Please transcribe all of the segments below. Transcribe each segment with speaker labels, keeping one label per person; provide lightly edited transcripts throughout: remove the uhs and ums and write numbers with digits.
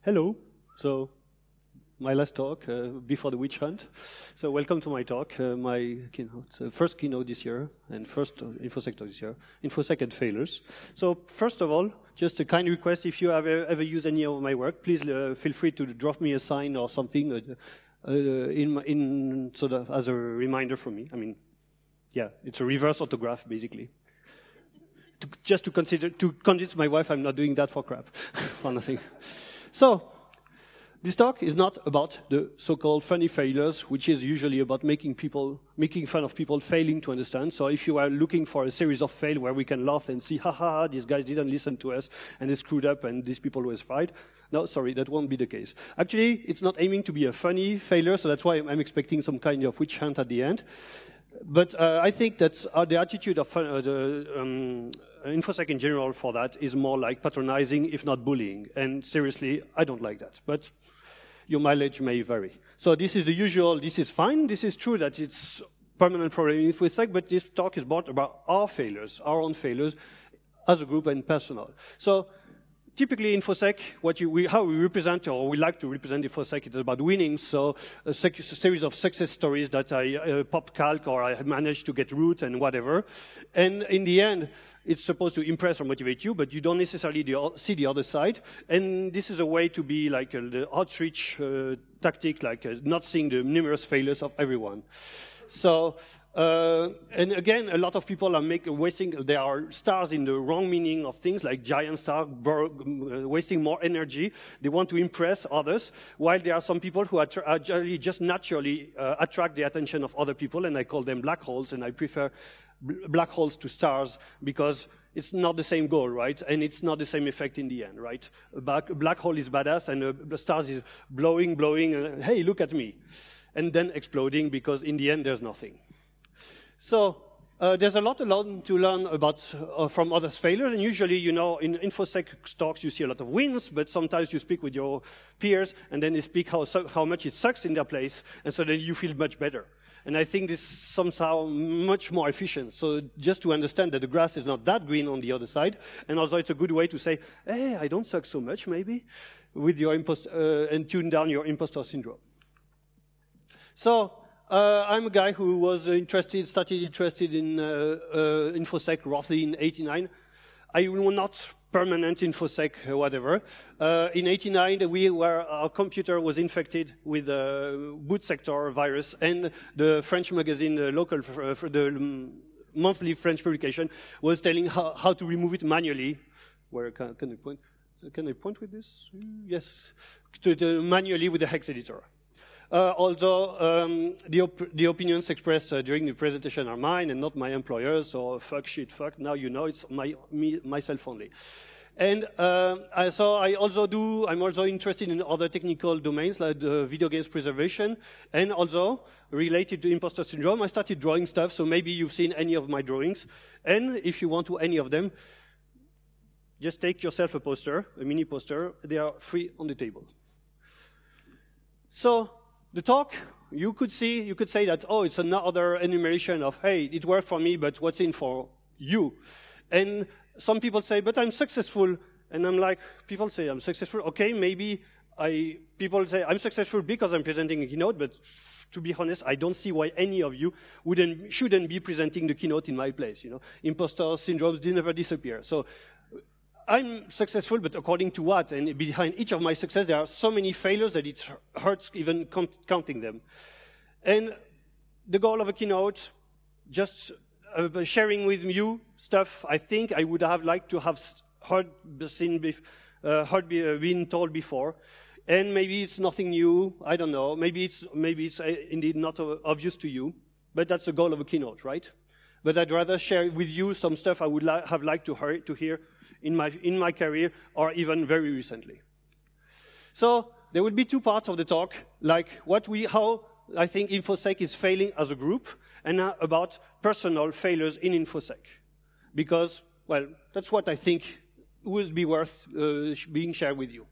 Speaker 1: Hello. So, my last talk before the witch hunt. So, welcome to my talk, my keynote, first keynote this year, and first Infosec talk this year, Infosec and failures. So, first of all, just a kind request: if you have ever used any of my work, please feel free to drop me a sign or something in sort of as a reminder for me. I mean, yeah, it's a reverse autograph basically. Just to convince my wife I'm not doing that for crap, for nothing. So, this talk is not about the so-called funny failures, which is usually about making fun of people failing to understand. So if you are looking for a series of fail where we can laugh and see, ha, these guys didn't listen to us and they screwed up and these people were fired. No, sorry, that won't be the case. Actually, it's not aiming to be a funny failure, so that's why I'm expecting some kind of witch hunt at the end. But I think that the attitude of Infosec in general for that is more like patronizing, if not bullying. And seriously, I don't like that. But your mileage may vary. So this is the usual, this is fine. This is true that it's permanent problem in Infosec, but this talk is about our failures, our own failures as a group and personal. So typically, Infosec, how we represent, or we like to represent Infosec, it's about winning. So a series of success stories that I pop calc or I managed to get root and whatever. And in the end, it's supposed to impress or motivate you, but you don't necessarily see the other side. And this is a way to be like the outreach tactic, like not seeing the numerous failures of everyone. So, and again, a lot of people are there are stars in the wrong meaning of things, like giant star, wasting more energy. They want to impress others, while there are some people who just naturally attract the attention of other people, and I call them black holes, and I prefer black holes to stars because it's not the same goal, right? And it's not the same effect in the end, right? A black hole is badass, and a star is blowing, and hey, look at me. And then exploding because in the end there's nothing. So there's a lot to learn about from others' failures, and usually, you know, in Infosec talks you see a lot of wins, but sometimes you speak with your peers, and then they speak how much it sucks in their place, and so then you feel much better. And I think this is somehow much more efficient. So just to understand that the grass is not that green on the other side, and also it's a good way to say, hey, I don't suck so much, maybe, with your and tune down your imposter syndrome. So I'm a guy who was started interested in Infosec roughly in '89. I was not permanent Infosec, whatever. In '89, our computer was infected with a boot sector virus, and the French magazine, the monthly French publication, was telling how to remove it manually. Where can I point? Can I point with this? Yes, manually with the hex editor. Although the opinions expressed during the presentation are mine and not my employer's, so fuck. Now you know it's myself only. And I'm also interested in other technical domains like video games preservation, and also related to imposter syndrome. I started drawing stuff, so maybe you've seen any of my drawings. And if you want to any of them, just take yourself a poster, a mini poster. They are free on the table. So the talk, you could say that, oh, it's another enumeration of, hey, it worked for me, but what's in for you? And some people say, but I'm successful. And I'm like, people say I'm successful. Okay, maybe people say I'm successful because I'm presenting a keynote, but to be honest, I don't see why any of you shouldn't be presenting the keynote in my place. You know, imposter syndromes never disappear. So I'm successful, but according to what? And behind each of my success, there are so many failures that it hurts even counting them. And the goal of a keynote, just sharing with you stuff I think I would have liked to have been told before. And maybe it's nothing new, I don't know. Maybe it's indeed not obvious to you, but that's the goal of a keynote, right? But I'd rather share with you some stuff I would have liked to hear in my career, or even very recently. So there will be two parts of the talk, like how I think Infosec is failing as a group, and about personal failures in Infosec. Because, well, that's what I think would be worth being shared with you.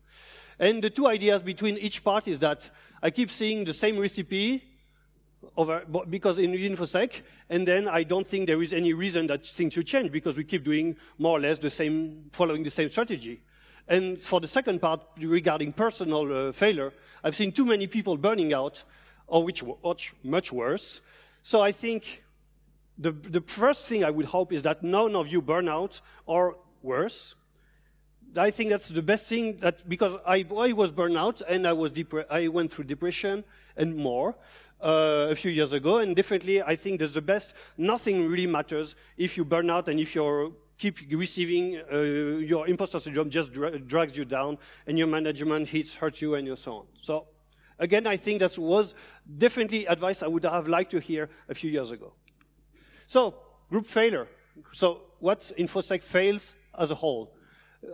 Speaker 1: And the two ideas between each part is that I keep seeing the same recipe because in Infosec, and then I don't think there is any reason that things should change because we keep doing more or less following the same strategy. And for the second part, regarding personal failure, I've seen too many people burning out, or which much worse. So I think the first thing I would hope is that none of you burn out or worse. I think that's the best thing, that because I was burned out and I went through depression and more a few years ago, and definitely I think that's the best. Nothing really matters if you burn out and if you keep receiving your imposter syndrome just drags you down and your management hurts you and so on. So again, I think that was definitely advice I would have liked to hear a few years ago. So group failure. So what Infosec fails as a whole?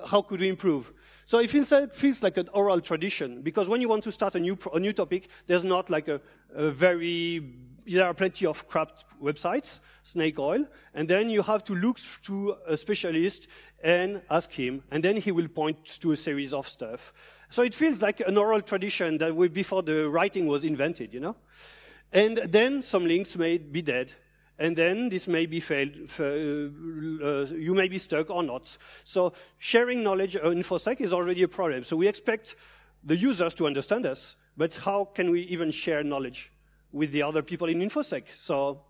Speaker 1: How could we improve? So it feels like an oral tradition, because when you want to start a new topic, there's not like there are plenty of crap websites, snake oil, and then you have to look to a specialist and ask him, and then he will point to a series of stuff. So it feels like an oral tradition that before the writing was invented, you know? And then some links may be dead. And then this may be failed, you may be stuck or not. So sharing knowledge on Infosec is already a problem. So we expect the users to understand us, but how can we even share knowledge with the other people in Infosec? So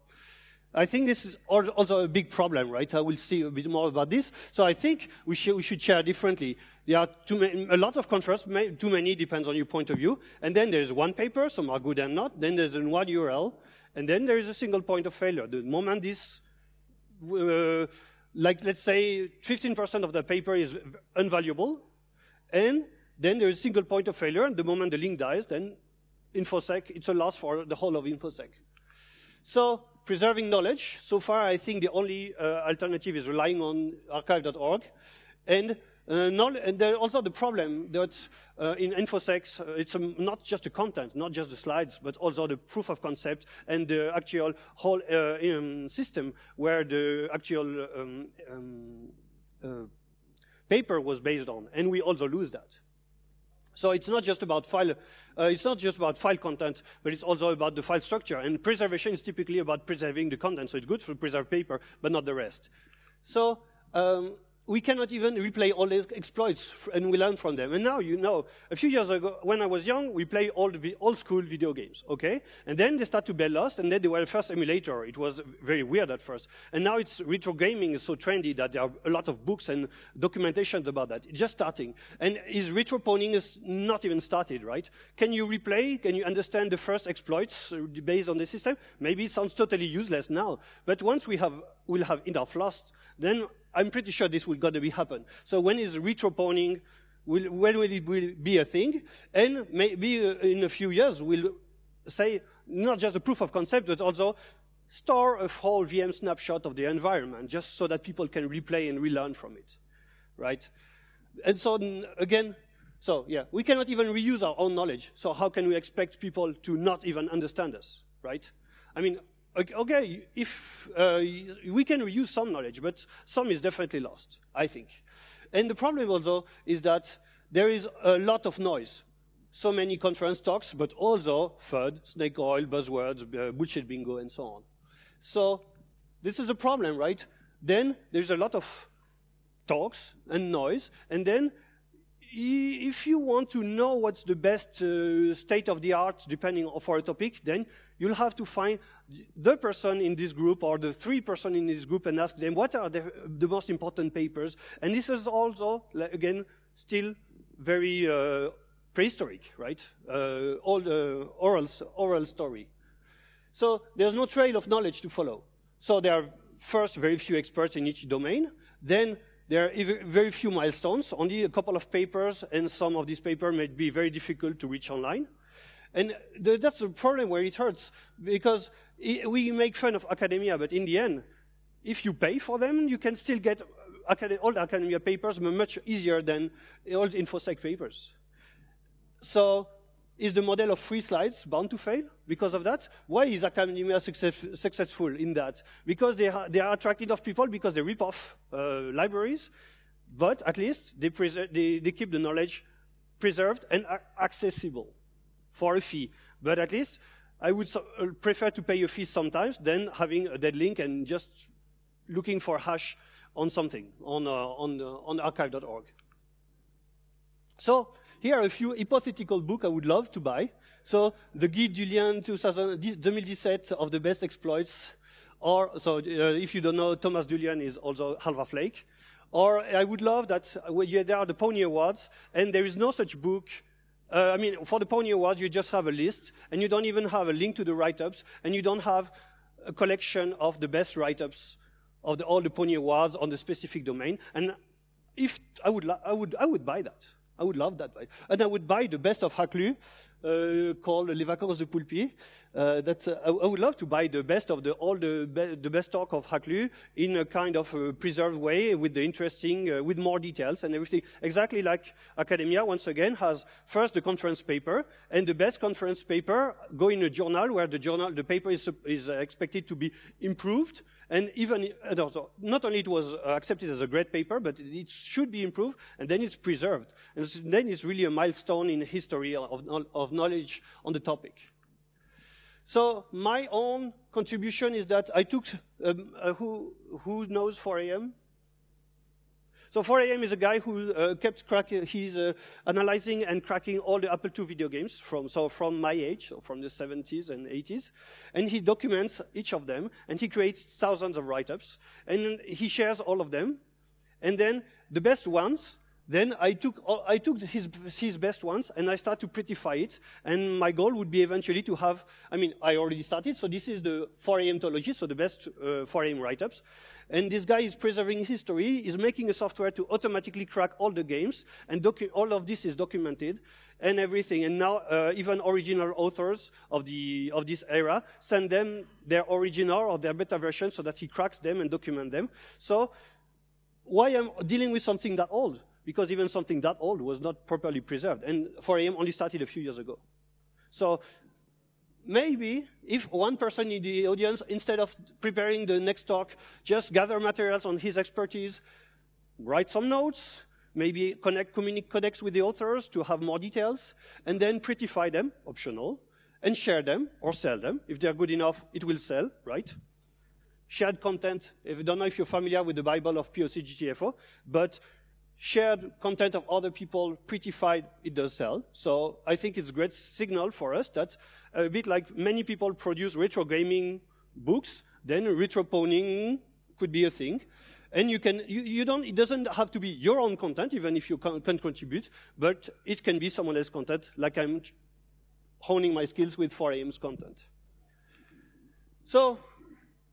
Speaker 1: I think this is also a big problem, right? I will see a bit more about this. So I think we should share differently. There are a lot of contrasts, too many, depends on your point of view. And then there's one paper, some are good and not. Then there's one URL. And then there is a single point of failure. The moment this, like let's say 15% of the paper is invaluable, and then there is a single point of failure, and the moment the link dies, then Infosec, it's a loss for the whole of Infosec. So preserving knowledge, so far I think the only alternative is relying on archive.org. And there's also the problem that in Infosec, it's not just the content, not just the slides, but also the proof of concept and the actual whole system where the actual paper was based on, and we also lose that. So it's not just about file content, but it's also about the file structure. And preservation is typically about preserving the content, so it's good to preserve paper, but not the rest. So we cannot even replay all the exploits, and we learn from them. And now, you know, a few years ago, when I was young, we played old school video games, okay? And then they start to be lost, and then they were the first emulator. It was very weird at first. And now retro gaming is so trendy that there are a lot of books and documentation about that. It's just starting. And retro-poning is not even started, right? Can you replay? Can you understand the first exploits based on the system? Maybe it sounds totally useless now. But once we'll have enough lost, then I'm pretty sure this will gonna happen. So when is retro-poning? When will it be a thing? And maybe in a few years we'll say not just a proof of concept, but also store a whole VM snapshot of the environment, just so that people can replay and relearn from it, right? And so again, so yeah, we cannot even reuse our own knowledge. So how can we expect people to not even understand us, right? I mean, okay, if we can reuse some knowledge, but some is definitely lost, I think. And the problem also is that there is a lot of noise. So many conference talks, but also FUD, snake oil, buzzwords, bullshit bingo, and so on. So this is a problem, right? Then there's a lot of talks and noise, and then if you want to know what's the best state of the art, depending on for a topic, then you'll have to find the person in this group or the 3 persons in this group and ask them what are the most important papers. And this is also, again, still very prehistoric, right? All the oral story. So there's no trail of knowledge to follow. So there are first very few experts in each domain. Then there are very few milestones, only a couple of papers, and some of these papers may be very difficult to reach online. And that's the problem where it hurts, because we make fun of academia, but in the end, if you pay for them, you can still get all the academia papers much easier than all the Infosec papers. So is the model of free slides bound to fail because of that? Why is academia successful in that? Because they are attracted of people because they rip off libraries, but at least they keep the knowledge preserved and accessible for a fee. But at least I would prefer to pay a fee sometimes than having a dead link and just looking for hash on something, on archive.org. So here are a few hypothetical books I would love to buy. So the Guide du Lien 2017 of the best exploits, or if you don't know, Thomas Dulien is also Half-Life Lake. Or I would love that there are the Pony Awards, and there is no such book. For the Pony Awards, you just have a list, and you don't even have a link to the write-ups, and you don't have a collection of the best write-ups of all the Pony Awards on the specific domain. And if I would buy that. I would love that. And I would buy the best of Haclu, called Les Vacances de Poulpi. I would love to buy the best of the best talk of Haclu in a kind of preserved way with the interesting, with more details and everything. Exactly like academia, once again, has first the conference paper, and the best conference paper go in a journal where the paper is expected to be improved. And even, not only it was accepted as a great paper, but it should be improved, and then it's preserved. And then it's really a milestone in history of knowledge on the topic. So my own contribution is that I took, who knows 4AM? So 4AM is a guy who kept cracking, he's analyzing and cracking all the Apple II video games from my age, so from the 70s and 80s. And he documents each of them, and he creates thousands of write-ups, and he shares all of them. And then the best ones, then I took his best ones, and I start to prettify it. And my goal would be eventually to have, I already started, so this is the 4AM-tology, so the best 4AM write-ups. And this guy is preserving history, is making a software to automatically crack all the games, and all of this is documented, and everything. And now even original authors of this era send them their original or their beta version so that he cracks them and documents them. So why I'm dealing with something that old? Because even something that old was not properly preserved, and 4AM only started a few years ago. So maybe if one person in the audience, instead of preparing the next talk, just gather materials on his expertise, write some notes, maybe connects with the authors to have more details, and then prettify them, optional, and share them or sell them. If they're good enough, it will sell, right? Shared content, I don't know if you're familiar with the Bible of POC GTFO, but shared content of other people, prettified, it does sell. So I think it's a great signal for us that a bit like many people produce retro gaming books, then retro ponying could be a thing. And it doesn't have to be your own content, even if you can contribute, but it can be someone else's content, like I'm honing my skills with 4AM's content. So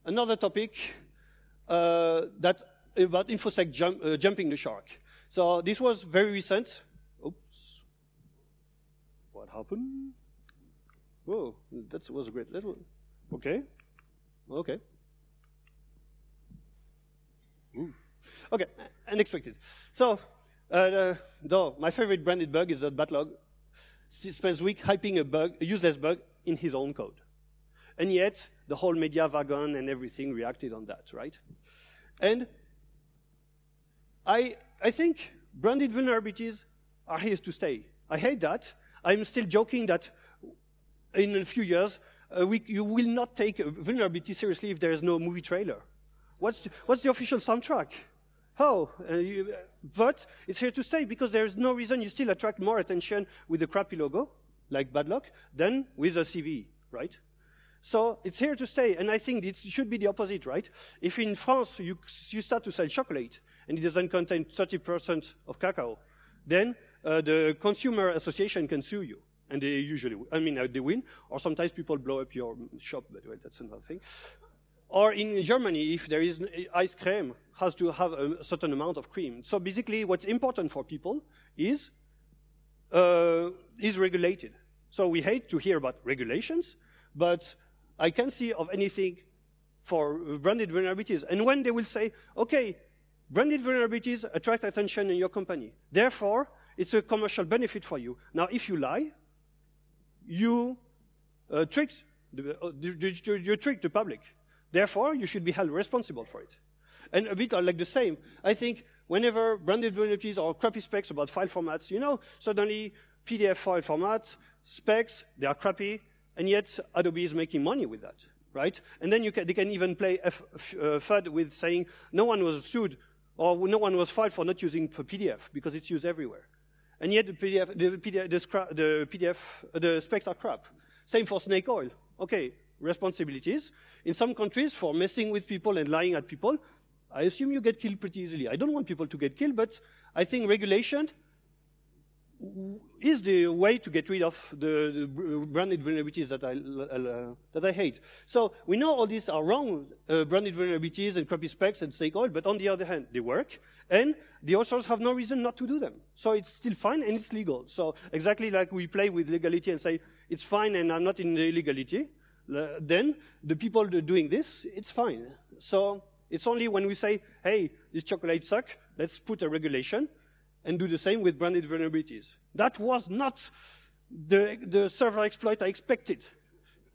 Speaker 1: another topic about Infosec jumping the shark. So this was very recent. Oops. What happened? Whoa, that was a great little. Okay. Okay. Ooh. Okay, unexpected. So, though my favorite branded bug is that Batlog spends weeks hyping a useless bug in his own code. And yet, the whole media wagon and everything reacted on that, right? And I think branded vulnerabilities are here to stay. I hate that. I'm still joking that in a few years, you will not take a vulnerability seriously if there is no movie trailer. What's the official soundtrack? How? But it's here to stay because there is no reason you still attract more attention with a crappy logo, like bad luck, than with a CV, right? So it's here to stay, and I think it should be the opposite, right? If in France you start to sell chocolate, and it doesn't contain 30% of cacao, then the consumer association can sue you. And they usually, they win, or sometimes people blow up your shop, by the way, that's another thing. Or in Germany, if there is ice cream, has to have a certain amount of cream. So basically, what's important for people is regulated. So we hate to hear about regulations, but I can't see of anything for branded vulnerabilities. And when they will say, okay, branded vulnerabilities attract attention in your company. Therefore, it's a commercial benefit for you. Now, if you lie, you trick the public. Therefore, you should be held responsible for it. And a bit like the same. I think whenever branded vulnerabilities or crappy specs about file formats, suddenly PDF file format, specs, they are crappy, and yet Adobe is making money with that, right? And then they can even play FUD with saying no one was sued or no one was filed for not using for PDF because it's used everywhere. And yet the specs are crap. Same for snake oil. Okay, responsibilities. In some countries, for messing with people and lying at people, I assume you get killed pretty easily. I don't want people to get killed, but I think regulation is the way to get rid of the branded vulnerabilities that I hate. So we know all these are wrong, branded vulnerabilities and crappy specs and snake oil, but on the other hand, they work, and the authors have no reason not to do them. So it's still fine and it's legal. So exactly like we play with legality and say, it's fine and I'm not in the illegality, then the people doing this, it's fine. So it's only when we say, hey, these chocolates suck, let's put a regulation, and do the same with branded vulnerabilities. That was not the server exploit I expected.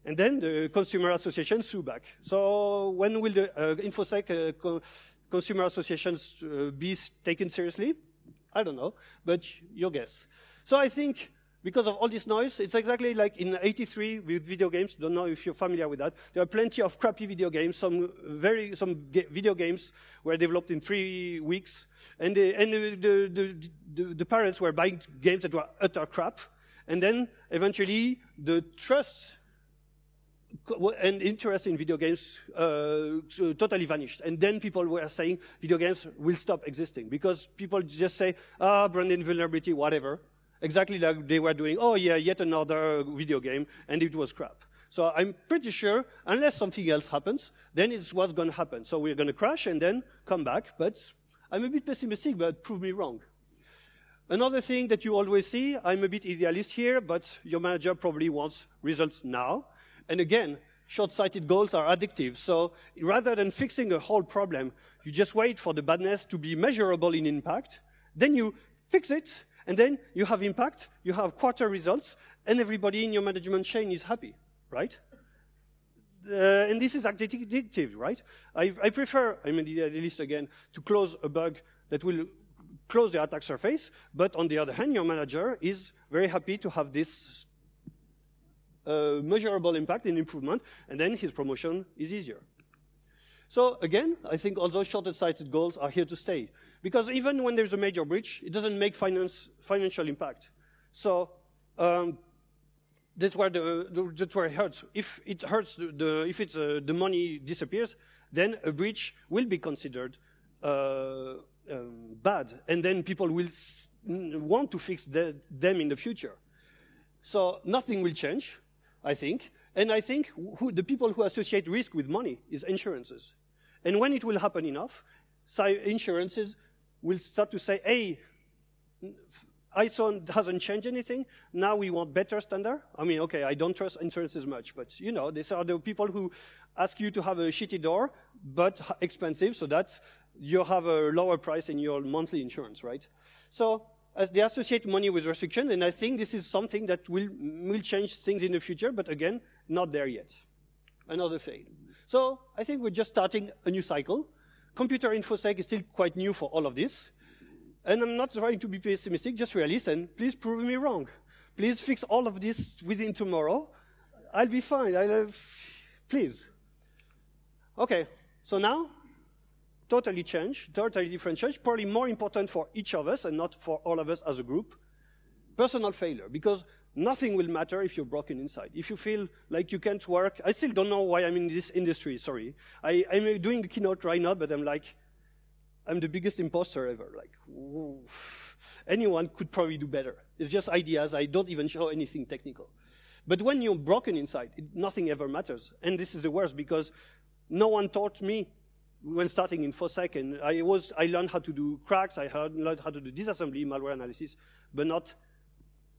Speaker 1: And then the consumer association sue back. So when will the Infosec consumer associations be taken seriously? I don't know, but your guess. So I think because of all this noise, it's exactly like in '83 with video games. Don't know if you're familiar with that. There are plenty of crappy video games. Some video games were developed in 3 weeks, and the parents were buying games that were utter crap, and then eventually the trust and interest in video games totally vanished. And then people were saying video games will stop existing because people just say, branded vulnerability, whatever. Exactly like they were doing, oh yeah, yet another video game, and it was crap. So I'm pretty sure, unless something else happens, then it's what's going to happen. So we're going to crash and then come back, but I'm a bit pessimistic, but prove me wrong. Another thing that you always see, I'm a bit idealist here, but your manager probably wants results now. And again, short-sighted goals are addictive. So rather than fixing a whole problem, you just wait for the badness to be measurable in impact, then you fix it, and then you have impact, you have quarter results, and everybody in your management chain is happy, right? And this is addictive, right? I prefer, I'm an idealist again, to close a bug that will close the attack surface, but on the other hand, your manager is very happy to have this measurable impact and improvement, and then his promotion is easier. So again, I think although short-sighted goals are here to stay, because even when there's a major breach, it doesn't make financial impact. So that's where it hurts. If it hurts, the money disappears, then a breach will be considered bad, and then people will want to fix them in the future. So nothing will change, I think. And I think the people who associate risk with money is insurances. And when it will happen enough, insurances will start to say, hey, ISO hasn't changed anything. Now we want better standard. I mean, okay, I don't trust insurances much, but you know, these are the people who ask you to have a shitty door, but expensive, so that you have a lower price in your monthly insurance, right? So as they associate money with restriction, and I think this is something that will change things in the future, but again, not there yet. Another fail. So I think we're just starting a new cycle. Computer Infosec is still quite new for all of this. And I'm not trying to be pessimistic, just realist, and please prove me wrong. Please fix all of this within tomorrow. I'll be fine. Please. Okay, so now, totally different change, probably more important for each of us and not for all of us as a group. Personal failure, because nothing will matter if you're broken inside. If you feel like you can't work, I still don't know why I'm in this industry, sorry. I'm doing a keynote right now, but I'm like, I'm the biggest imposter ever. Like, whoa. Anyone could probably do better. It's just ideas. I don't even show anything technical. But when you're broken inside, nothing ever matters. And this is the worst because no one taught me when starting Infosec, and I learned how to do cracks, I learned how to do disassembly, malware analysis, but not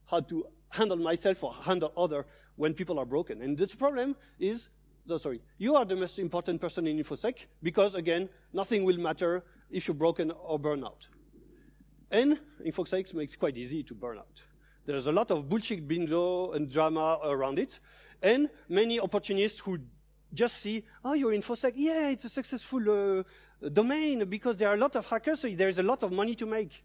Speaker 1: how to handle myself or handle other when people are broken. And the problem is, you are the most important person in Infosec because, again, nothing will matter if you're broken or burn out. And Infosec makes it quite easy to burn out. There's a lot of bullshit bingo and drama around it, and many opportunists who just see, oh, you're Infosec, yeah, it's a successful domain because there are a lot of hackers, so there's a lot of money to make.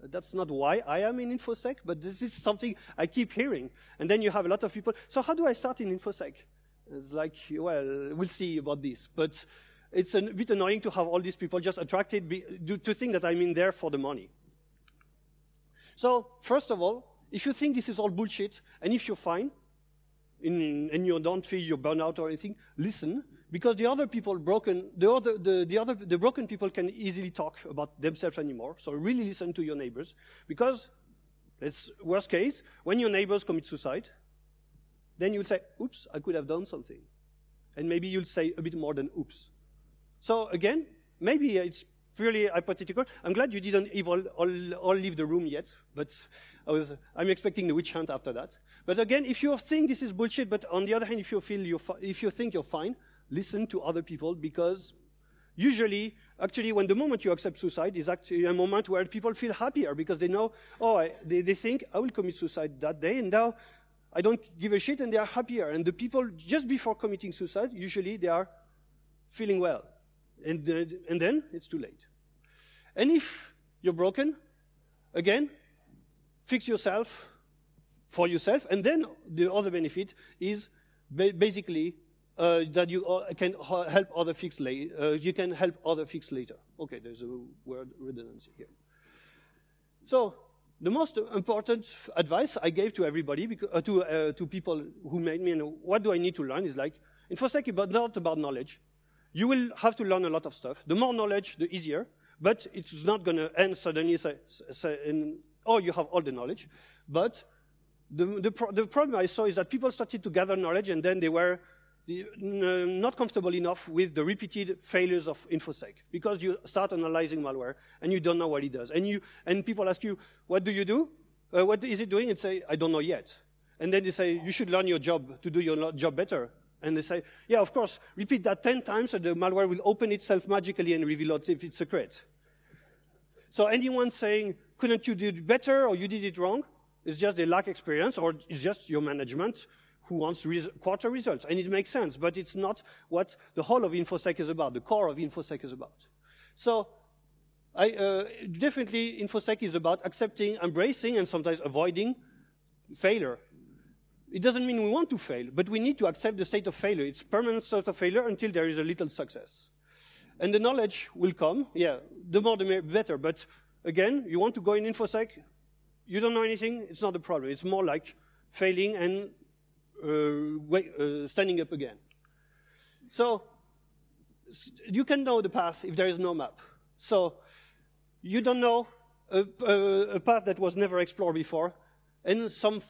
Speaker 1: That's not why I am in Infosec, but this is something I keep hearing. And then you have a lot of people, so how do I start in Infosec? It's like, well, we'll see about this. But it's a bit annoying to have all these people just attracted to think that I'm in there for the money. So, first of all, if you think this is all bullshit, and if you're fine, and you don't feel you're burnout or anything, listen, because the other people broken, the broken people can easily talk about themselves anymore. So really listen to your neighbors, because it's worst case, when your neighbors commit suicide, then you'll say, oops, I could have done something. And maybe you'll say a bit more than oops. So again, maybe it's purely hypothetical. I'm glad you didn't all leave the room yet, but I'm expecting the witch hunt after that. But again, if you think this is bullshit, but on the other hand, if you think you're fine, listen to other people, because usually, actually, when the moment you accept suicide is actually a moment where people feel happier, because they know, they think, I will commit suicide that day, and now I don't give a shit, and they are happier. And the people, just before committing suicide, usually they are feeling well. And then it's too late. And if you're broken, again, fix yourself for yourself, and then the other benefit is basically that you can help other fix later. You can help other fix later. Okay, there's a word redundancy here. So the most important advice I gave to everybody, to people who made me, what do I need to learn, is like, Infosec is not about knowledge. You will have to learn a lot of stuff. The more knowledge, the easier. But it's not going to end suddenly, you have all the knowledge. But the problem I saw is that people started to gather knowledge, and then they were not comfortable enough with the repeated failures of Infosec, because you start analyzing malware, and you don't know what it does. And people ask you, what do you do? What is it doing? And say, I don't know yet. And then they say, you should learn your job to do your job better. And they say, yeah, of course, repeat that 10 times, and the malware will open itself magically and reveal its secret. So anyone saying, couldn't you do it better, or you did it wrong, is just they lack experience, or it's just your management who wants quarter results. And it makes sense, but it's not what the whole of Infosec is about, the core of Infosec is about. So definitely Infosec is about accepting, embracing, and sometimes avoiding failure. It doesn't mean we want to fail, but we need to accept the state of failure. It's permanent state of failure until there is a little success. And the knowledge will come, the more the better. But again, you want to go in Infosec, you don't know anything, it's not a problem. It's more like failing and standing up again. So you can know the path if there is no map. So you don't know a path that was never explored before, and some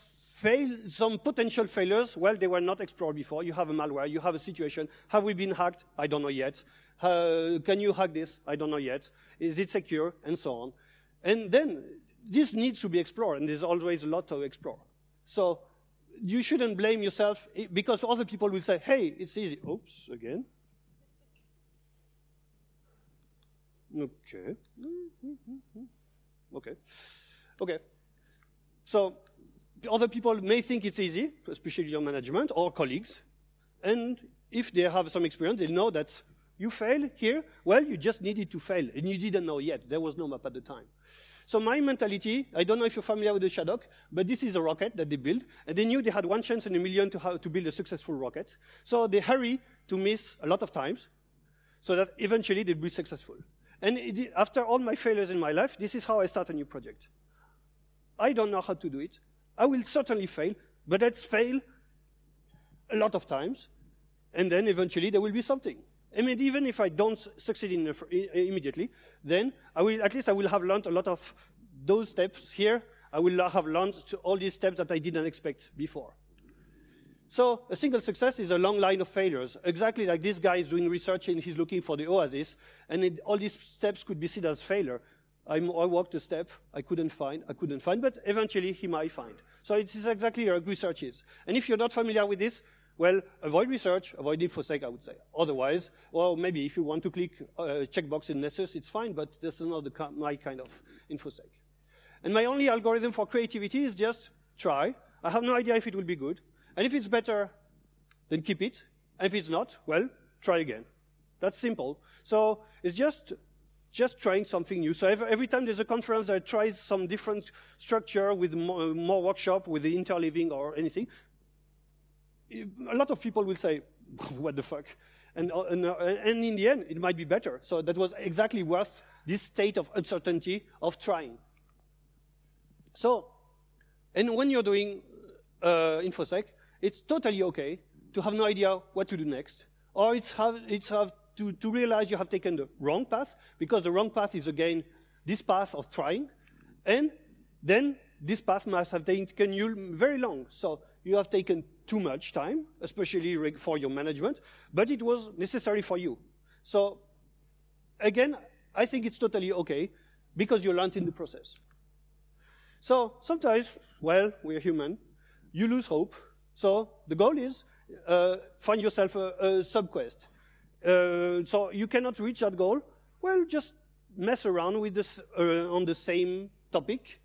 Speaker 1: potential failures, well, they were not explored before. You have a malware, you have a situation. Have we been hacked? I don't know yet. Can you hack this? I don't know yet. Is it secure? And so on. And then this needs to be explored, and there's always a lot to explore. So you shouldn't blame yourself, because other people will say, hey, it's easy. Oops, again. Okay. Okay. So other people may think it's easy, especially your management or colleagues. And if they have some experience, they know that you fail here. Well, you just needed to fail, and you didn't know yet. There was no map at the time. So my mentality, I don't know if you're familiar with the Shadok, but this is a rocket that they built, and they knew they had 1 chance in a million to build a successful rocket. So they hurry to miss a lot of times, so that eventually they'll be successful. And after all my failures in my life, this is how I start a new project. I don't know how to do it. I will certainly fail, but let's fail a lot of times, and then eventually there will be something. I mean, even if I don't succeed immediately, then I will have learned a lot of those steps here. I will have learned all these steps that I didn't expect before. So a single success is a long line of failures, exactly like this guy is doing research and he's looking for the oasis, and all these steps could be seen as failure. I walked a step, I couldn't find, but eventually he might find. So it is exactly like research is. And if you're not familiar with this, well, avoid research, avoid Infosec, I would say. Otherwise, well, maybe if you want to click checkbox in Nessus, it's fine, but this is not my kind of Infosec. And my only algorithm for creativity is just try. I have no idea if it will be good. And if it's better, then keep it. And if it's not, well, try again. That's simple. So it's just trying something new. So every time there's a conference that tries some different structure with more workshop, with the interleaving or anything, a lot of people will say, what the fuck? And in the end, it might be better. So that was exactly worth this state of uncertainty of trying. So, and when you're doing Infosec, it's totally okay to have no idea what to do next, or it's have to realize you have taken the wrong path, because the wrong path is, again, this path of trying, and then this path must have taken you very long. So you have taken too much time, especially for your management, but it was necessary for you. So again, I think it's totally okay, because you learned in the process. So sometimes, well, we're human, you lose hope. So the goal is find yourself a sub-quest. So you cannot reach that goal, well, just mess around with this on the same topic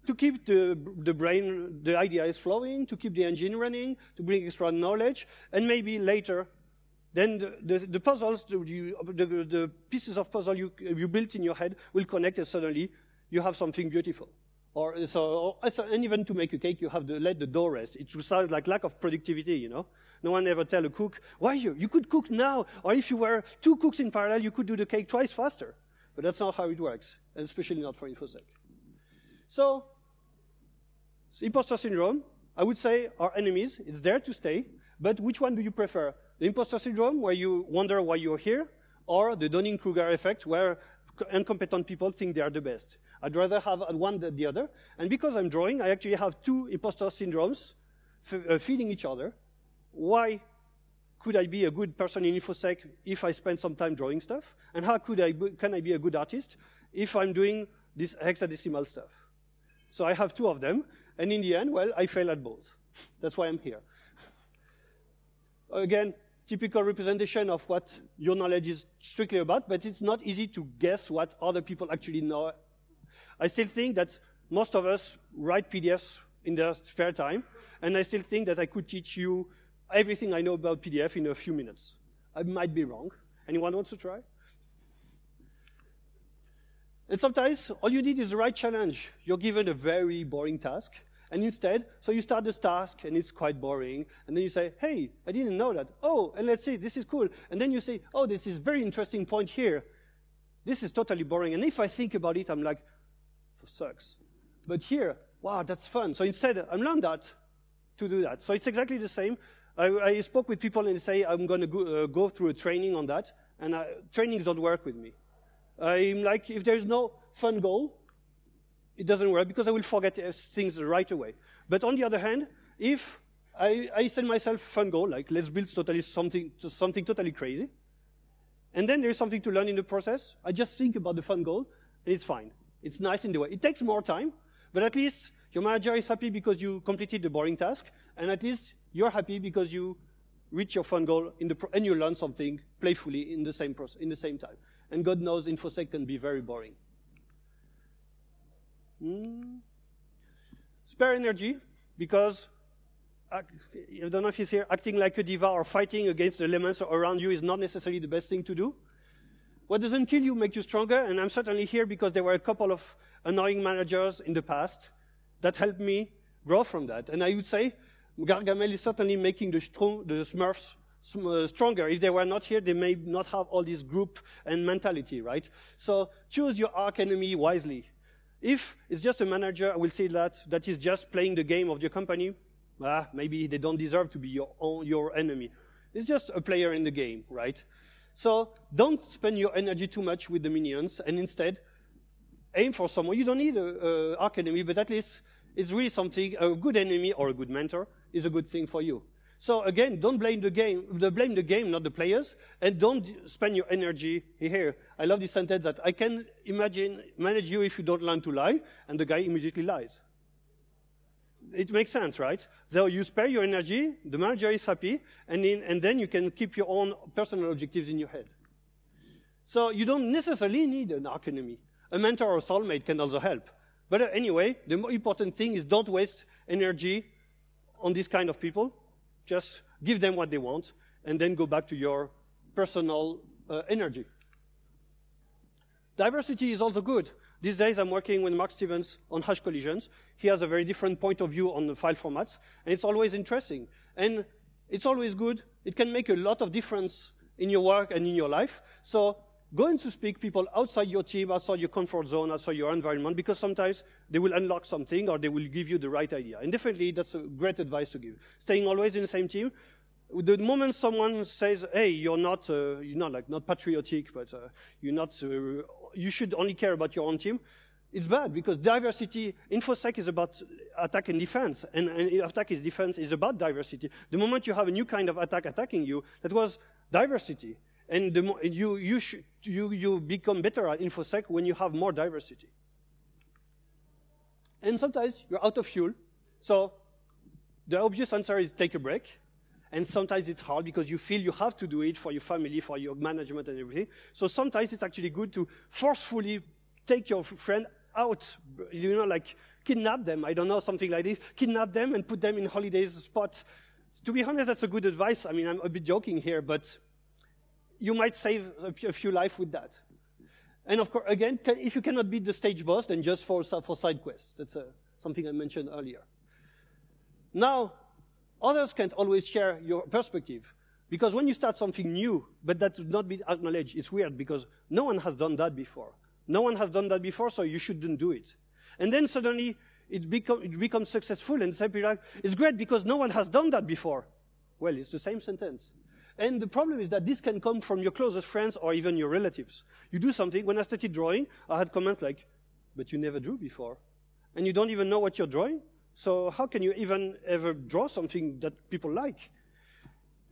Speaker 1: to keep the brain, the ideas flowing, to keep the engine running, to bring extra knowledge, and maybe later, then the puzzles, the pieces of puzzle you built in your head will connect, and suddenly you have something beautiful. And even to make a cake, you have to let the dough rest. It sounds like lack of productivity, you know. No one ever tell a cook, why you could cook now, or if you were 2 cooks in parallel, you could do the cake twice faster. But that's not how it works, and especially not for Infosec. So, imposter syndrome, I would say, are enemies. It's there to stay. But which one do you prefer? The imposter syndrome, where you wonder why you're here, or the Dunning-Kruger effect, where incompetent people think they are the best? I'd rather have one than the other. And because I'm drawing, I actually have 2 imposter syndromes feeding each other. Why could I be a good person in Infosec if I spend some time drawing stuff? And how can I be a good artist if I'm doing this hexadecimal stuff? So I have 2 of them. And in the end, well, I fail at both. That's why I'm here. Again, typical representation of what your knowledge is strictly about, but it's not easy to guess what other people actually know. I still think that most of us write PDFs in their spare time, and I still think that I could teach you everything I know about PDF in a few minutes. I might be wrong. Anyone wants to try? And sometimes all you need is the right challenge. You're given a very boring task, and instead, so you start this task, and it's quite boring, and then you say, hey, I didn't know that. Oh, and let's see, this is cool. And then you say, oh, this is very interesting point here. This is totally boring. And if I think about it, I'm like, for sucks. But here, wow, that's fun. So instead, I learned that to do that. So it's exactly the same. I spoke with people and they say, I'm going to go through a training on that, and trainings don't work with me. I'm like, if there's no fun goal, it doesn't work because I will forget things right away. But on the other hand, if I set myself a fun goal, like let's build something totally crazy, and then there's something to learn in the process, I just think about the fun goal, and it's fine. It's nice in the way. It takes more time, but at least your manager is happy because you completed the boring task, and at least you're happy because you reach your fun goal and you learn something playfully in the same time. And God knows Infosec can be very boring. Spare energy, because I don't know if he's here, acting like a diva or fighting against the elements around you is not necessarily the best thing to do. What doesn't kill you makes you stronger, and I'm certainly here because there were a couple of annoying managers in the past that helped me grow from that. And I would say Gargamel is certainly making the Smurfs stronger. If they were not here, they may not have all this group and mentality, right? So choose your arch enemy wisely. If it's just a manager, I will say that is just playing the game of your company, maybe they don't deserve to be your enemy. It's just a player in the game, right? So don't spend your energy too much with the minions, and instead aim for someone. You don't need an arch enemy, but at least it's really something. A good enemy or a good mentor is a good thing for you. So again, don't blame the game. Blame the game, not the players, and don't spend your energy here. I love this sentence that I can manage you if you don't learn to lie, and the guy immediately lies. It makes sense, right? So you spare your energy, the manager is happy, and then you can keep your own personal objectives in your head. So you don't necessarily need an arch enemy. A mentor or soulmate can also help. But anyway, the more important thing is don't waste energy on these kind of people. Just give them what they want, and then go back to your personal energy. Diversity is also good. These days I'm working with Mark Stevens on hash collisions. He has a very different point of view on the file formats, and it's always interesting. And it's always good. It can make a lot of difference in your work and in your life. So go and to speak people outside your team, outside your comfort zone, outside your environment, because sometimes they will unlock something or they will give you the right idea. And definitely, that's a great advice to give. Staying always in the same team. The moment someone says, "Hey, you're not like not patriotic, but you should only care about your own team," it's bad because diversity. Infosec is about attack and defense, and attack and defense is about diversity. The moment you have a new kind of attack attacking you, that was diversity, and you become better at Infosec when you have more diversity. And sometimes you're out of fuel, so the obvious answer is take a break. And sometimes it's hard because you feel you have to do it for your family, for your management and everything. So sometimes it's actually good to forcefully take your friend out, like kidnap them, I don't know, something like this. Kidnap them and put them in holidays spot. To be honest, that's a good advice. I mean, I'm a bit joking here, but you might save a few lives with that. And of course, again, if you cannot beat the stage boss, then just for side quests. That's something I mentioned earlier. Now, others can't always share your perspective. Because when you start something new, but that would not be acknowledged, it's weird because no one has done that before. No one has done that before, so you shouldn't do it. And then suddenly it becomes successful, and some people are like, it's great because no one has done that before. Well, it's the same sentence. And the problem is that this can come from your closest friends or even your relatives. You do something. When I started drawing, I had comments like, "But you never drew before. And you don't even know what you're drawing? So how can you even ever draw something that people like?"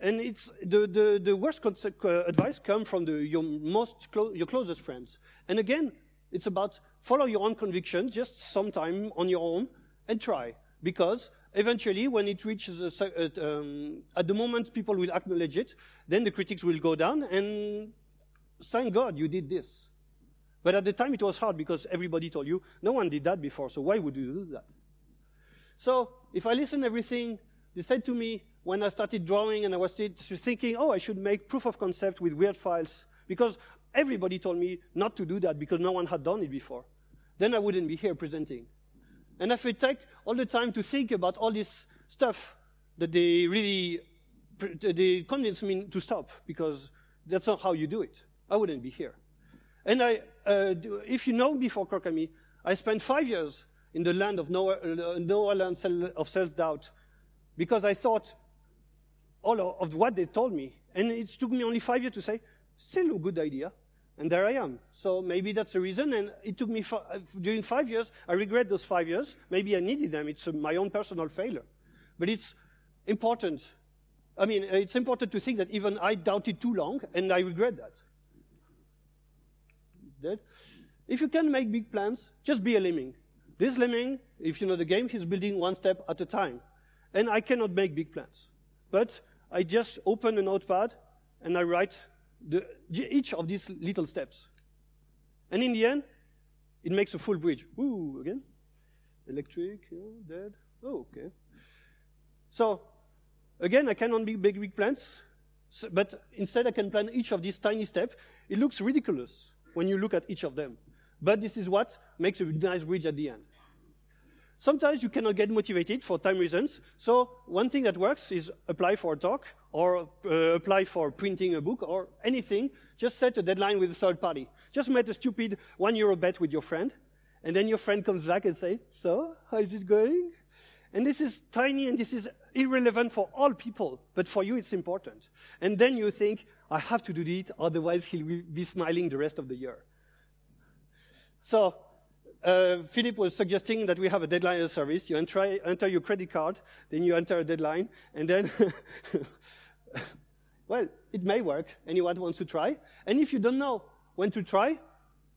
Speaker 1: And it's the worst advice comes from your closest friends. And again, it's about follow your own conviction, just sometime on your own, and try. Because eventually, when it reaches at the moment people will acknowledge it, then the critics will go down, and thank God you did this. But at the time, it was hard because everybody told you, no one did that before, so why would you do that? So if I listen to everything they said to me when I started drawing and I was thinking, oh, I should make proof of concept with weird files, because everybody told me not to do that because no one had done it before, then I wouldn't be here presenting. And if I take all the time to think about all this stuff that they convinced me to stop, because that's not how you do it, I wouldn't be here. And if you know before Crocami, I spent 5 years in the land of nowhere land of self-doubt, because I thought all of what they told me. And it took me only 5 years to say, still a good idea. And there I am. So maybe that's the reason. And it took me, during 5 years, I regret those 5 years. Maybe I needed them. It's my own personal failure. But it's important. I mean, it's important to think that even I doubted too long, and I regret that. Dead. If you can make big plans, just be a lemming. This lemming, if you know the game, he's building one step at a time. And I cannot make big plans. But I just open a notepad, and I write each of these little steps. And in the end, it makes a full bridge. Ooh, again. Electric, dead. Oh, okay. So, again, I cannot make big plans, but instead I can plan each of these tiny steps. It looks ridiculous when you look at each of them. But this is what makes a nice bridge at the end. Sometimes you cannot get motivated for time reasons. So one thing that works is apply for a talk or apply for printing a book or anything. Just set a deadline with a third party. Just make a stupid €1 bet with your friend. And then your friend comes back and says, so, how is it going? And this is tiny and this is irrelevant for all people. But for you, it's important. And then you think, I have to do it, otherwise he will be smiling the rest of the year. So, Philip was suggesting that we have a deadline as a service. You enter your credit card, then you enter a deadline, and then, well, it may work. Anyone wants to try? And if you don't know when to try,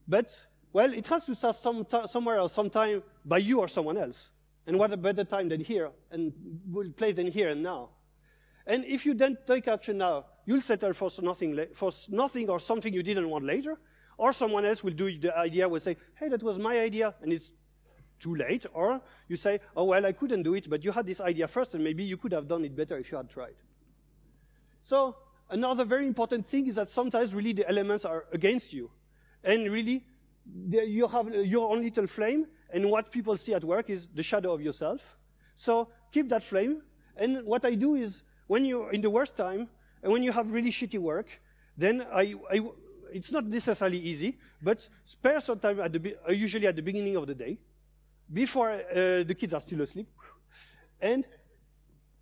Speaker 1: but, well, it has to start somewhere or sometime by you or someone else. And what a better time than here, and place than here and now. And if you then take action now, you'll settle for nothing or something you didn't want later. Or someone else will do the idea, will say, hey, that was my idea, and it's too late. Or you say, oh, well, I couldn't do it, but you had this idea first, and maybe you could have done it better if you had tried. So another very important thing is that sometimes really the elements are against you. And really, you have your own little flame, and what people see at work is the shadow of yourself. So keep that flame. And what I do is, when you're in the worst time, and when you have really shitty work, then it's not necessarily easy, but spare some time usually at the beginning of the day, before the kids are still asleep, and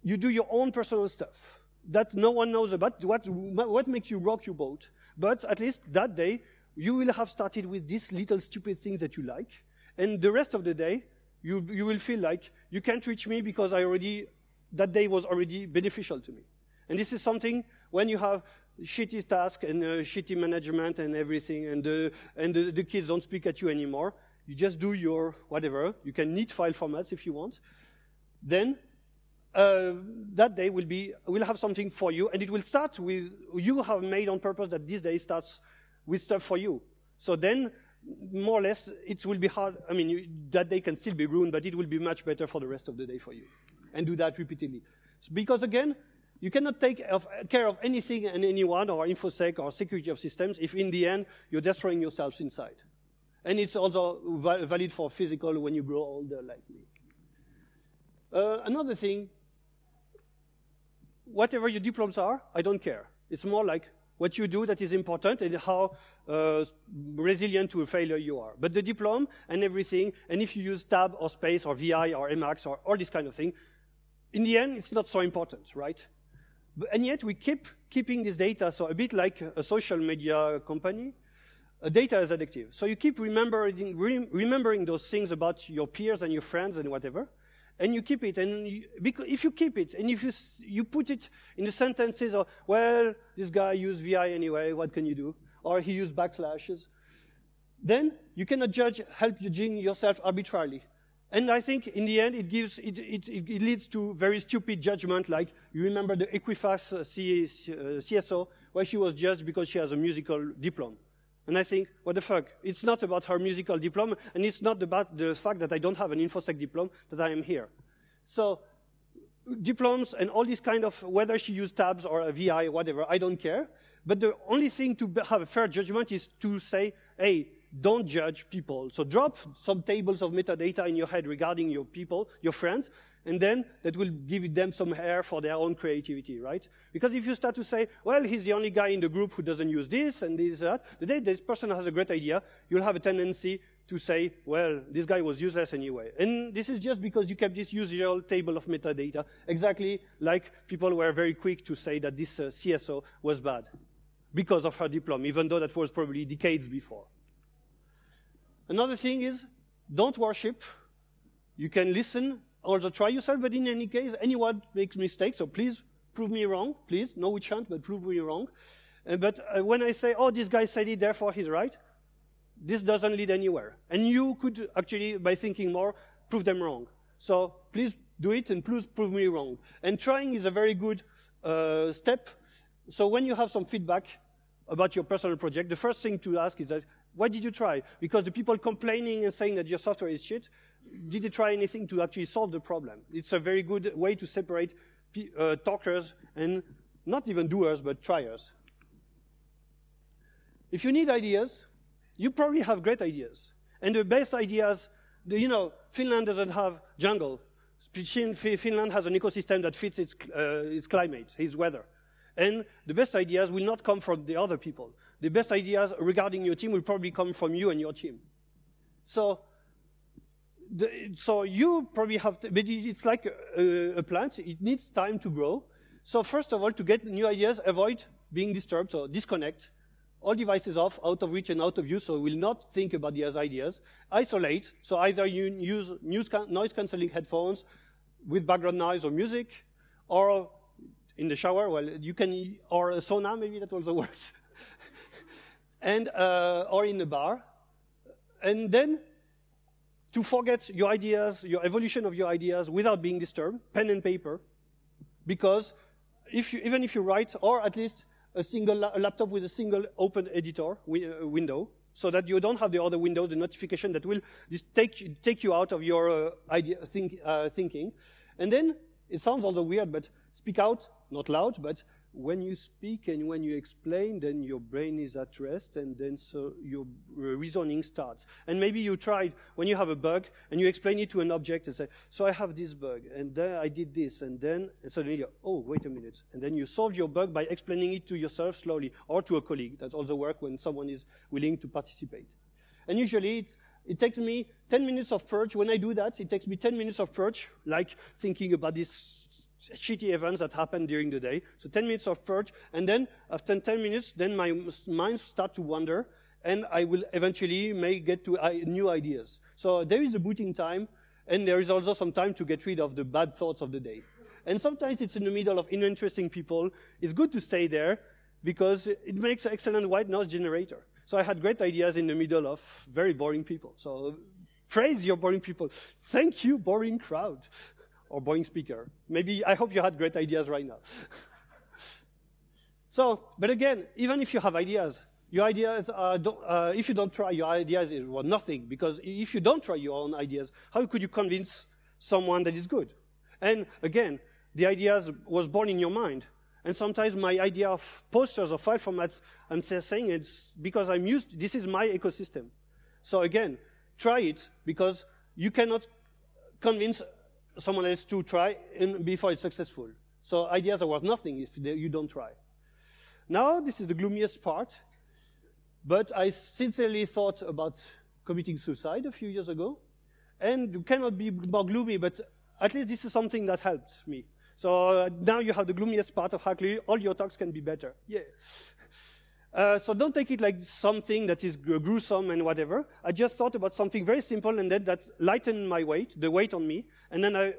Speaker 1: you do your own personal stuff that no one knows about, what makes you rock your boat. But at least that day, you will have started with these little stupid things that you like, and the rest of the day, you will feel like you can't reach me because that day was already beneficial to me. And this is something when you have shitty tasks and shitty management and everything, and the kids don't speak at you anymore, you just do your whatever. You can need file formats if you want. Then that day will have something for you, and it will start with, you have made on purpose that this day starts with stuff for you. So then, more or less, it will be hard. I mean, that day can still be ruined, but it will be much better for the rest of the day for you. And do that repeatedly. Because again, you cannot take care of anything and anyone, or Infosec, or security of systems, if in the end, you're destroying yourselves inside. And it's also valid for physical when you grow older, like me. Another thing, whatever your diplomas are, I don't care. It's more like what you do that is important and how resilient to a failure you are. But the diploma and everything, and if you use tab or space or VI or Emacs or all this kind of thing, in the end, it's not so important, right? And yet we keep keeping this data, so a bit like a social media company, data is addictive. So you keep remembering those things about your peers and your friends and whatever, and you keep it. And if you keep it, and if you put it in the sentences of, well, this guy used VI anyway, what can you do? Or he used backslashes. Then you cannot help judging yourself arbitrarily. And I think in the end, it leads to very stupid judgment, like you remember the Equifax CSO, where she was judged because she has a musical diploma. And I think, what the fuck? It's not about her musical diploma, and it's not about the fact that I don't have an Infosec diploma that I am here. So diplomas and all this kind of, whether she used tabs or a VI, whatever, I don't care. But the only thing to have a fair judgment is to say, hey, don't judge people. So drop some tables of metadata in your head regarding your people, your friends, and then that will give them some air for their own creativity, right? Because if you start to say, well, he's the only guy in the group who doesn't use this and this, that, the day this person has a great idea, you'll have a tendency to say, well, this guy was useless anyway. And this is just because you kept this usual table of metadata, exactly like people were very quick to say that this CSO was bad because of her diploma, even though that was probably decades before. Another thing is, don't worship. You can listen, also try yourself, but in any case, anyone makes mistakes, so please prove me wrong. Please, no we shan't, but prove me wrong. But when I say, oh, this guy said it, therefore he's right, this doesn't lead anywhere. And you could actually, by thinking more, prove them wrong. So please do it, and please prove me wrong. And trying is a very good step. So when you have some feedback about your personal project, the first thing to ask is that, what did you try? Because the people complaining and saying that your software is shit, did you try anything to actually solve the problem? It's a very good way to separate talkers and not even doers, but triers. If you need ideas, you probably have great ideas. And the best ideas, Finland doesn't have jungle. Finland has an ecosystem that fits its climate, its weather. And the best ideas will not come from the other people. The best ideas regarding your team will probably come from you and your team. So you probably have to, but it's like a plant. It needs time to grow. So first of all, to get new ideas, avoid being disturbed, so disconnect. All devices off, out of reach and out of use, so we will not think about the other ideas. Isolate, so either you use noise-canceling headphones with background noise or music, or in the shower, well, you can, or a sauna, maybe that also works. And, or in a bar. And then, to forget your ideas, your evolution of your ideas without being disturbed, pen and paper. Because even if you write, or at least a laptop with a single open editor window, so that you don't have the other windows, the notification that will just take you out of your thinking. And then, it sounds also weird, but speak out, not loud, but when you speak and when you explain, then your brain is at rest, and then so your reasoning starts. And maybe you tried, when you have a bug, and you explain it to an object and say, so I have this bug, and then I did this, and then and suddenly you, oh, wait a minute. And then you solve your bug by explaining it to yourself slowly, or to a colleague. That also works when someone is willing to participate. And usually it takes me 10 minutes of purge. When I do that, it takes me 10 minutes of purge, like thinking about this shitty events that happen during the day. So 10 minutes of purge, and then after 10 minutes, then my mind starts to wander, and I will eventually may get to new ideas. So there is a booting time, and there is also some time to get rid of the bad thoughts of the day. And sometimes it's in the middle of uninteresting people. It's good to stay there, because it makes an excellent white noise generator. So I had great ideas in the middle of very boring people. So praise your boring people. Thank you, boring crowd. Or boring speaker. Maybe, I hope you had great ideas right now. So, but again, even if you have ideas, your ideas if you don't try, your ideas are nothing. Because if you don't try your own ideas, how could you convince someone that it's good? And again, the ideas was born in your mind. And sometimes my idea of posters or file formats, I'm saying it's because I'm used, this is my ecosystem. So again, try it, because you cannot convince someone else to try before it's successful. So ideas are worth nothing if you don't try. Now, this is the gloomiest part, but I sincerely thought about committing suicide a few years ago, and it cannot be more gloomy, but at least this is something that helped me. So now you have the gloomiest part of Hackly. All your talks can be better. Yeah. So don't take it like something that is gruesome and whatever. I just thought about something very simple, and then that lightened my weight, the weight on me, and then I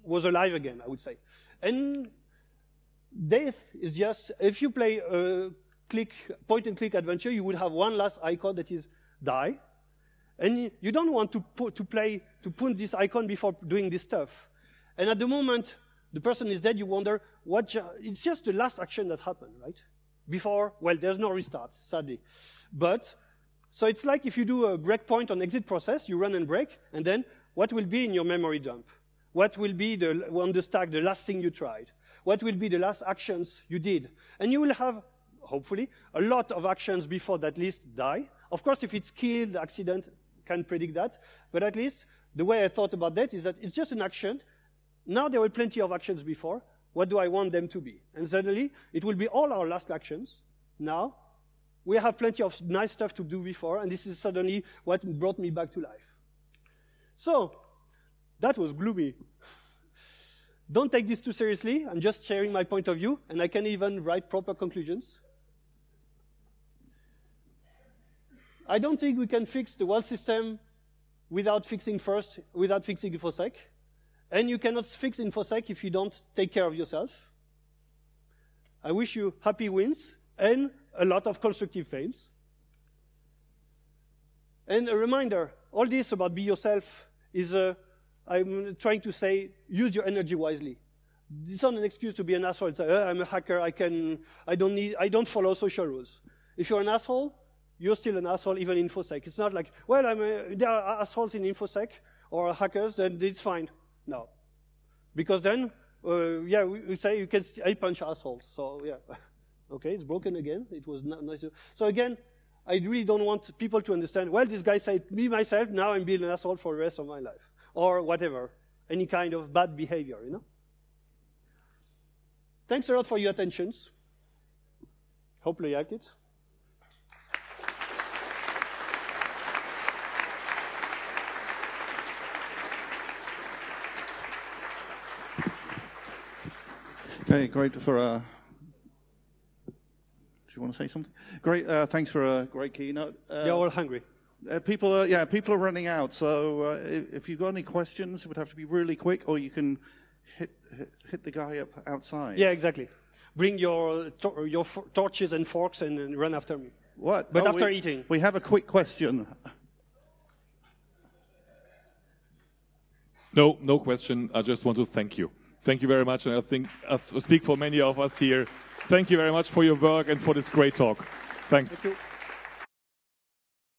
Speaker 1: was alive again, I would say. And death is just, if you play a point-and-click adventure, you would have one last icon that is die, and you don't want to put this icon before doing this stuff. And at the moment the person is dead, you wonder, it's just the last action that happened, right? Before, well, there's no restart, sadly. But, so it's like if you do a breakpoint on exit process, you run and break, and then what will be in your memory dump? What will be on the stack, the last thing you tried? What will be the last actions you did? And you will have, hopefully, a lot of actions before that list die. Of course, if it's killed, accident, can predict that. But at least, the way I thought about that is that it's just an action. Now there were plenty of actions before. What do I want them to be? And suddenly, it will be all our last actions. Now, we have plenty of nice stuff to do before, and this is suddenly what brought me back to life. So, that was gloomy. Don't take this too seriously. I'm just sharing my point of view, and I can even write proper conclusions. I don't think we can fix the world system without fixing Infosec. And you cannot fix Infosec if you don't take care of yourself. I wish you happy wins and a lot of constructive fails. And a reminder, all this about be yourself is, I'm trying to say, use your energy wisely. It's not an excuse to be an asshole. It's like, I'm a hacker, I don't follow social rules. If you're an asshole, you're still an asshole, even in Infosec. It's not like, well, there are assholes in Infosec or hackers, then it's fine. No. Because then, we say I punch assholes. So, yeah. Okay, it's broken again. It was not nice. So, again, I really don't want people to understand, well, this guy said, me, myself, now I'm being an asshole for the rest of my life. Or whatever. Any kind of bad behavior, you know? Thanks a lot for your attentions. Hopefully you like it.
Speaker 2: Okay, great for do you want to say something? Great, thanks for a great keynote.
Speaker 1: They're all hungry.
Speaker 2: People are running out. So if you've got any questions, it would have to be really quick, or you can hit the guy up outside.
Speaker 1: Yeah, exactly. Bring your torches and forks and run after me.
Speaker 2: What?
Speaker 1: But after eating.
Speaker 2: We have a quick question.
Speaker 3: No question. I just want to thank you. Thank you very much, and I think I speak for many of us here. Thank you very much for your work and for this great talk. Thanks.
Speaker 1: Thank you.